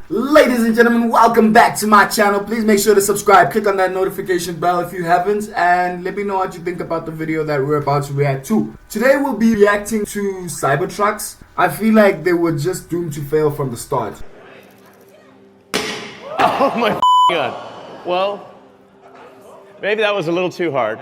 Ladies and gentlemen, welcome back to my channel. Please make sure to subscribe, click on that notification bell if you haven't, and let me know what you think about the video that we're about to react to. Today we'll be reacting to Cybertrucks. I feel like they were just doomed to fail from the start. Oh my god. Well, maybe that was a little too hard.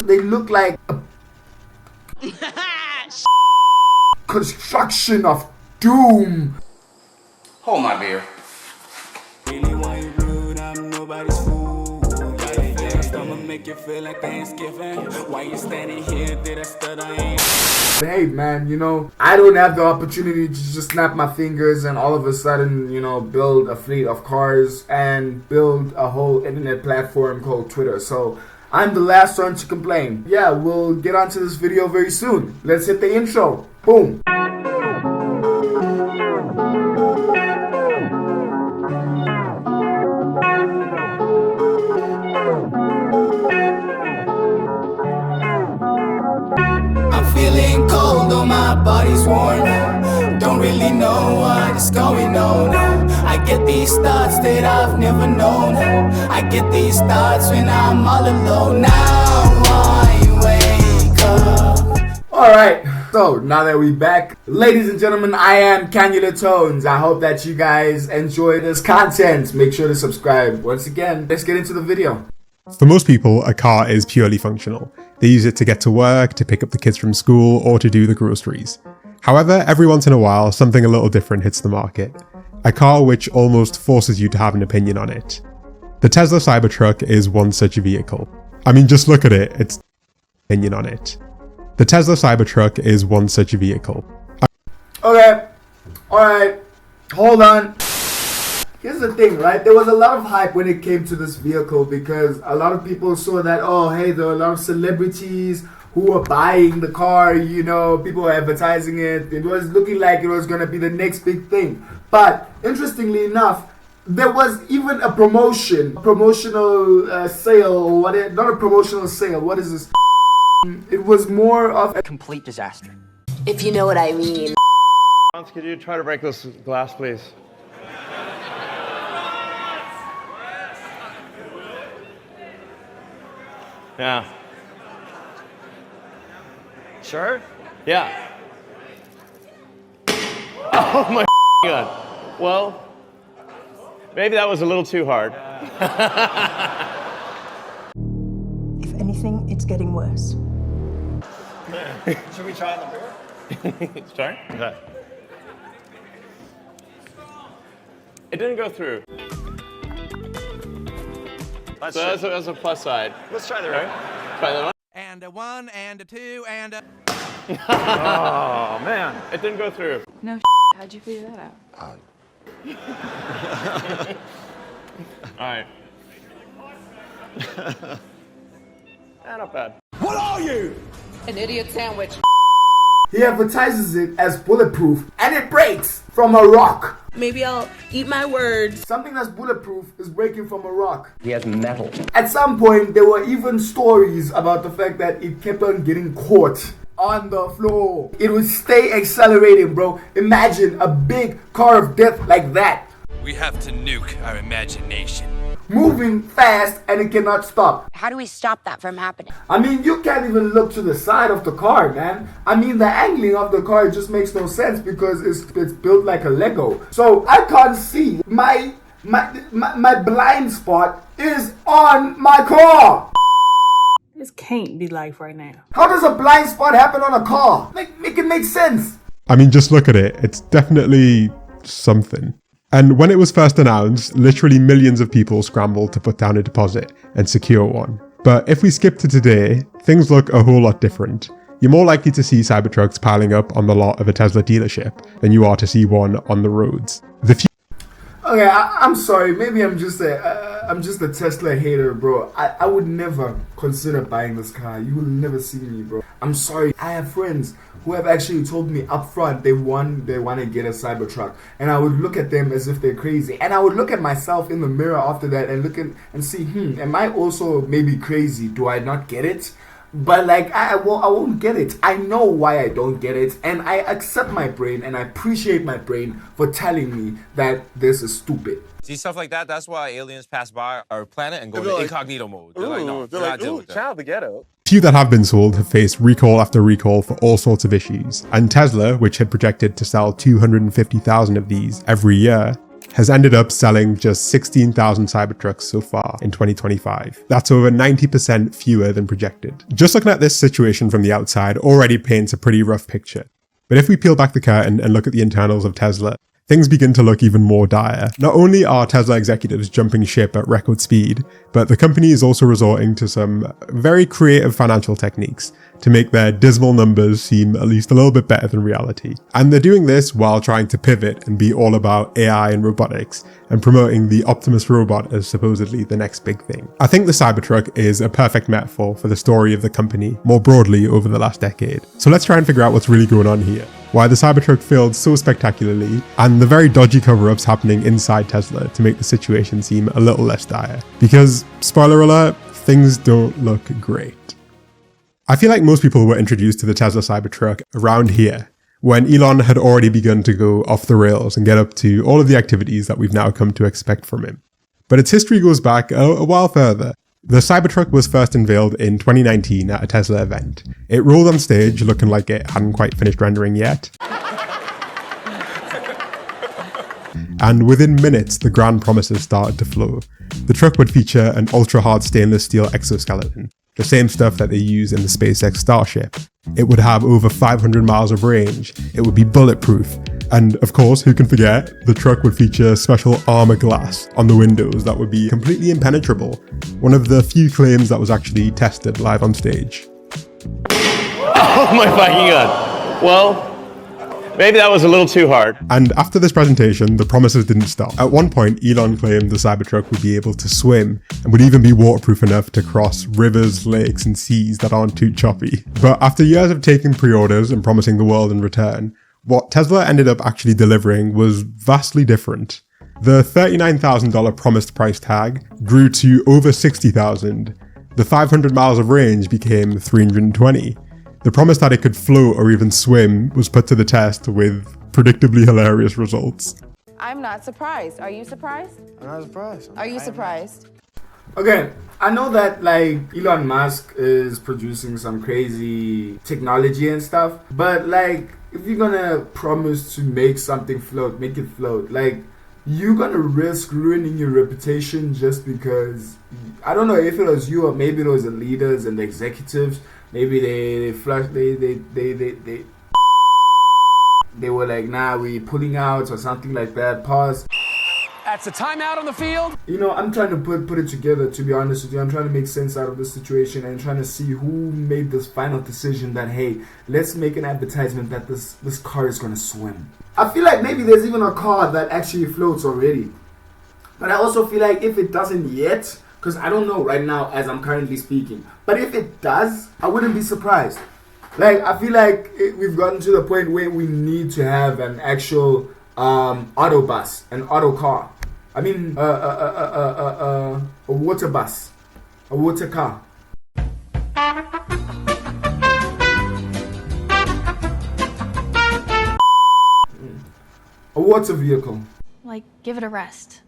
They look like a construction of doom. Hold my beer. Really want you rude, I'm nobody's fool. I'ma make you feel like Thanksgiving. Why you standing here? Did I stutter? Hey man, you know, I don't have the opportunity to just snap my fingers and all of a sudden, you know, build a fleet of cars and build a whole internet platform called Twitter. So I'm the last one to complain. Yeah, we'll get onto this video very soon. Let's hit the intro. Boom. Feeling cold, though my body's warm. Don't really know what is going on. I get these thoughts that I've never known. I get these thoughts when I'm all alone. Now I wake up. Alright, so now that we're back, ladies and gentlemen, I am Canula Tones. I hope that you guys enjoy this content. Make sure to subscribe. Once again, let's get into the video. For most people, a car is purely functional. They use it to get to work, to pick up the kids from school, or to do the groceries. However, every once in a while, something a little different hits the market. A car which almost forces you to have an opinion on it. The Tesla Cybertruck is one such vehicle. I mean, just look at it, it's opinion on it. The Tesla Cybertruck is one such vehicle. Okay, alright, hold on. Here's the thing, right? There was a lot of hype when it came to this vehicle because a lot of people saw that, oh, hey, there are a lot of celebrities who are buying the car, you know, people were advertising it. It was looking like it was going to be the next big thing. But interestingly enough, there was even a promotional sale, or what? Not a promotional sale. What is this? It was more of a Complete disaster. If you know what I mean. Could you try to break this glass, please? Yeah. Sure? Yeah. Oh my god. Well, maybe that was a little too hard. If anything, it's getting worse. Should we try the beer? Sorry? Okay. It didn't go through. So that's a plus side. Let's try the Right? beer. Try that one. And a 1, and a 2, and a... Oh, man. It didn't go through. No how'd you figure that out? All right. Not bad. An idiot sandwich. He advertises it as bulletproof and it breaks from a rock. Maybe I'll eat my words. Something that's bulletproof is breaking from a rock. He has metal. At some point, there were even stories about the fact that it kept on getting caught on the floor. It would stay accelerating, bro. Imagine a big car of death like that. We have to nuke our imagination. Moving fast and it cannot stop. How do we stop that from happening? I mean, you can't even look to the side of the car, man. I mean, the angling of the car just makes no sense because it's built like a Lego. So I can't see. My blind spot is on my car. This can't be life right now. How does a blind spot happen on a car? Make it make sense. I mean, just look at it, it's definitely something. And when it was first announced, literally millions of people scrambled to put down a deposit and secure one. But if we skip to today, things look a whole lot different. You're more likely to see Cybertrucks piling up on the lot of a Tesla dealership than you are to see one on the roads. Okay, I'm sorry. Maybe I'm just a Tesla hater, bro. I would never consider buying this car. You will never see me, bro. I'm sorry. I have friends who have actually told me up front they want to get a Cybertruck, and I would look at them as if they're crazy, and I would look at myself in the mirror after that and look and see, am I also maybe crazy? Do I not get it? But like, I won't get it. I know why I don't get it, and I accept my brain and I appreciate my brain for telling me that this is stupid. See stuff like that? That's why aliens pass by our planet and go into incognito mode. They're like, no, they're like, ooh, child, the ghetto. Few that have been sold have faced recall after recall for all sorts of issues, and Tesla, which had projected to sell 250,000 of these every year, has ended up selling just 16,000 Cybertrucks so far in 2025. That's over 90% fewer than projected. Just looking at this situation from the outside already paints a pretty rough picture. But if we peel back the curtain and look at the internals of Tesla, things begin to look even more dire. Not only are Tesla executives jumping ship at record speed, but the company is also resorting to some very creative financial techniques to make their dismal numbers seem at least a little bit better than reality. And they're doing this while trying to pivot and be all about AI and robotics, and promoting the Optimus robot as supposedly the next big thing. I think the Cybertruck is a perfect metaphor for the story of the company more broadly over the last decade. So let's try and figure out what's really going on here, why the Cybertruck failed so spectacularly, and the very dodgy cover-ups happening inside Tesla to make the situation seem a little less dire. Because, spoiler alert, things don't look great. I feel like most people were introduced to the Tesla Cybertruck around here, when Elon had already begun to go off the rails and get up to all of the activities that we've now come to expect from him. But its history goes back a while further. The Cybertruck was first unveiled in 2019 at a Tesla event. It rolled on stage looking like it hadn't quite finished rendering yet. And within minutes, the grand promises started to flow. The truck would feature an ultra-hard stainless steel exoskeleton, the same stuff that they use in the SpaceX Starship. It would have over 500 miles of range, it would be bulletproof, and of course, who can forget, the truck would feature special armor glass on the windows that would be completely impenetrable, one of the few claims that was actually tested live on stage. Oh my fucking god. Well, maybe that was a little too hard. And after this presentation, the promises didn't stop. At one point, Elon claimed the Cybertruck would be able to swim and would even be waterproof enough to cross rivers, lakes, and seas that aren't too choppy. But after years of taking pre-orders and promising the world in return, what Tesla ended up actually delivering was vastly different. The $39,000 promised price tag grew to over $60,000. The 500 miles of range became 320. The promise that it could float or even swim was put to the test with predictably hilarious results. I'm not surprised. Are you surprised? I'm not surprised. Are you surprised? Okay, I know that like Elon Musk is producing some crazy technology and stuff, but like if you're gonna promise to make something float, make it float. Like you're gonna risk ruining your reputation just because, I don't know if it was you or maybe it was the leaders and the executives. Maybe they were like, nah, we pulling out or something like that. Pause. That's a timeout on the field. You know, I'm trying to put it together, to be honest with you. I'm trying to make sense out of this situation and trying to see who made this final decision that, hey, let's make an advertisement that this car is gonna swim. I feel like maybe there's even a car that actually floats already. But I also feel like if it doesn't yet, because I don't know right now as I'm currently speaking, but if it does, I wouldn't be surprised. Like, I feel like we've gotten to the point where we need to have an actual auto bus, an auto car. I mean, a water bus, a water car. A water vehicle. Like, give it a rest.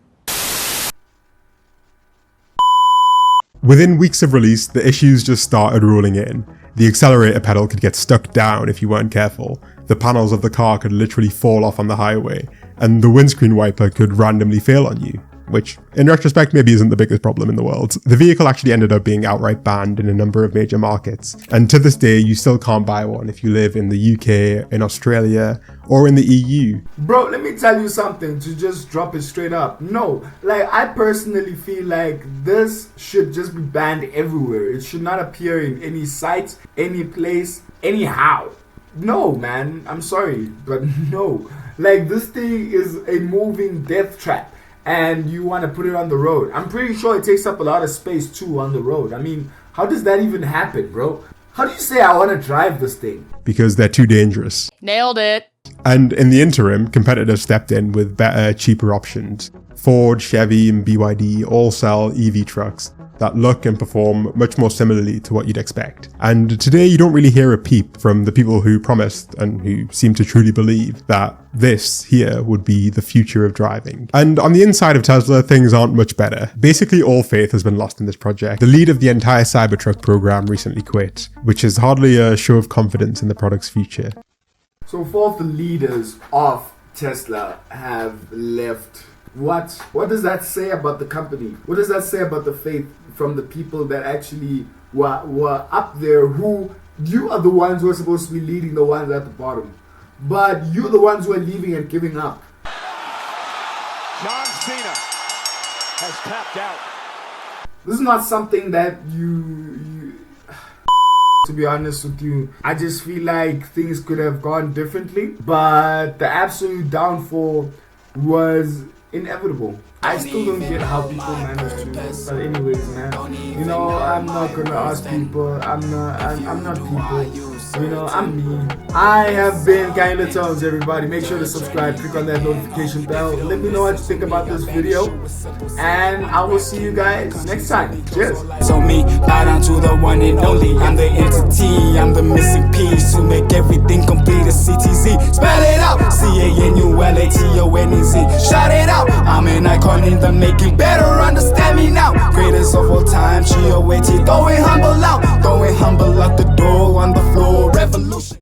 Within weeks of release, the issues just started rolling in. The accelerator pedal could get stuck down if you weren't careful, the panels of the car could literally fall off on the highway, and the windscreen wiper could randomly fail on you, which in retrospect maybe isn't the biggest problem in the world. The vehicle actually ended up being outright banned in a number of major markets, and to this day you still can't buy one if you live in the UK, in Australia, or in the EU. Bro, let me tell you something, to just drop it straight up. No, like I personally feel like this should just be banned everywhere. It should not appear in any site, any place, anyhow. No, man, I'm sorry, but no. Like, this thing is a moving death trap, and you want to put it on the road. I'm pretty sure it takes up a lot of space too on the road. I mean, how does that even happen, bro? How do you say I want to drive this thing? Because they're too dangerous. Nailed it. And in the interim, competitors stepped in with better, cheaper options. Ford, Chevy, and BYD all sell EV trucks, that look and perform much more similarly to what you'd expect. And today you don't really hear a peep from the people who promised and who seem to truly believe that this here would be the future of driving. And on the inside of Tesla, things aren't much better. Basically all faith has been lost in this project. The lead of the entire Cybertruck program recently quit, which is hardly a show of confidence in the product's future. So 4 of the leaders of Tesla have left. What does that say about the company? What does that say about the faith from the people that actually were up there, who you are the ones who are supposed to be leading the ones at the bottom, but you're the ones who are leaving and giving up? John Cena has tapped out. This is not something that you to be honest with you, I just feel like things could have gone differently, but the absolute downfall was inevitable. I still don't get how people manage to, but anyways, man, you know, I'm not gonna ask people, I'm not people, you know, I'm me. I have been Kinda Tones, everybody. Make sure to subscribe, click on that notification bell, let me know what you think about this video, and I will see you guys next time. Cheers. So me, bow down to the one and only. I'm the entity, I'm the missing piece to make everything complete. A CTZ, spell it out, CANULATONEZ. Shout it out, I'm an icon in the making. Better understand me now. Greatest of all time, GOAT. Going humble out the door on the floor. Revolution.